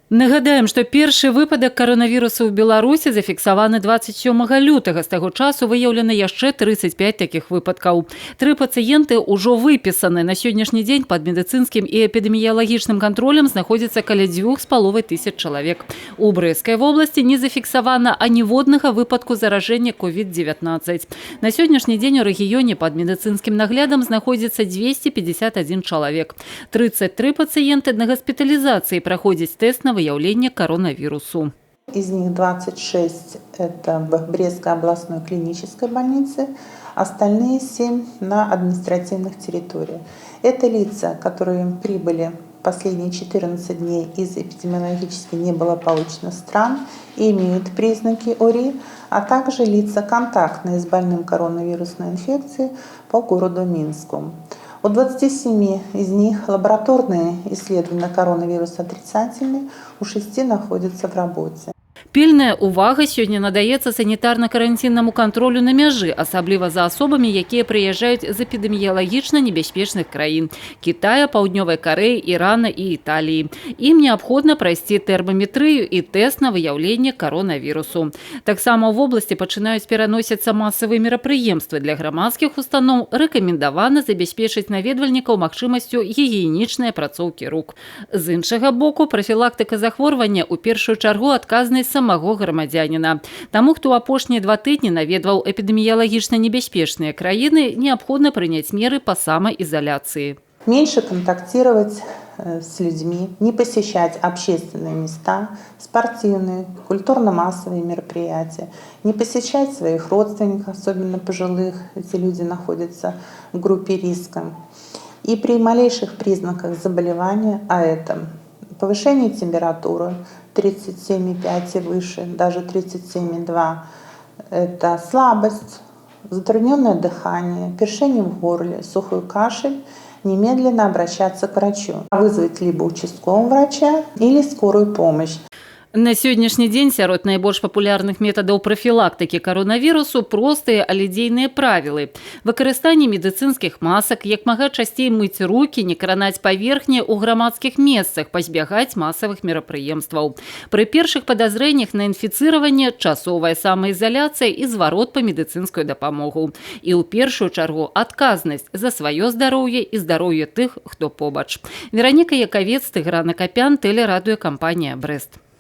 Нагадаем, што першы выпадак каронавірусу ў Беларусі зафіксаваны 27 лютага. З таго часу выяўлена яшчэ 35 такіх выпадкаў. 3 пацыенты ўжо выпісаны. На сённяшні дзень пад медыцынскім і эпідэміялагічным кантролем знаходзіцца каля 2500 чалавек. У Брэсцкай вобласці не зафіксавана аніводнага выпадку заражэння COVID-19. На сённяшні дзень у рэгіёне пад медыцынскім наглядам знаходзіцца 251 чалавек. 33 пацыенты на гаспіталізацыі праходзяць тэст на выявление коронавирусу. Из них 26 – это в Брестской областной клинической больнице, остальные 7 на административных территориях. Это лица, которые прибыли последние 14 дней из эпидемиологически неблагополучных стран и имеют признаки ОРИ, а также лица контактные с больным коронавирусной инфекцией по городу Минску. У 27 из них лабораторные исследования на коронавирус отрицательные, у 6 находятся в работе. Пільная увага сёння надаецца санітарна-каранціннаму кантролю на мяжы, асабліва за асобамі, якія прыязджаюць з эпідэміялагічна небяспечных краін – Китая, Паўднёвай Карэі, Ірана і Італіі. Ім неабходна прайсці тэрмаметрыю і тэст на выяўленне коронавірусу. Таксама ў вобласці пачынаюць пераносіцца масавыя мерапрыемствы. Для грамадскіх устаноў рэкамендавана забяспечыць наведвальнікаў магчымасцю гігіенічнай апрацоўкі рук. З іншага боку, прафілактыка захворвання ў першую чаргу адказнасць самого грамадзяніна. Таму, хто апошнія 2 тыдні наведваў эпідэміялагічна небяспечныя краіны, неабходна прыняць меры по самоизоляции. Меньше контактировать с людьми, не посещать общественные места, спортивные, культурно-массовые мероприятия, не посещать своих родственников, особенно пожилых, эти люди находятся в группе риска. И при малейших признаках заболевания, а это повышение температуры 37,5 и выше, даже 37,2, это слабость, затрудненное дыхание, першение в горле, сухой кашель, немедленно обращаться к врачу. Вызвать либо участкового врача или скорую помощь. На сённяшні дзень сярод найбольш папулярных метадаў прафілактыкі каронавірусу простыя, але дзейныя правілы. Выкарыстанне медыцынскіх масак, як мага часцей мыць рукі, не кранаць паверхні ў грамадскіх месцах, пазбягаць масавых мерапрыемстваў. Пры першых падазрэннях на інфіцыраванне часовая самаізаляцыя і зварот па медыцынскую дапамогу. І ў першую чаргу адказнасць за сваё здароўе і здароўе тых, хто побач. Вераніка Якавец, Тыгран Акапян, тэлерадыёкампанія Брэст.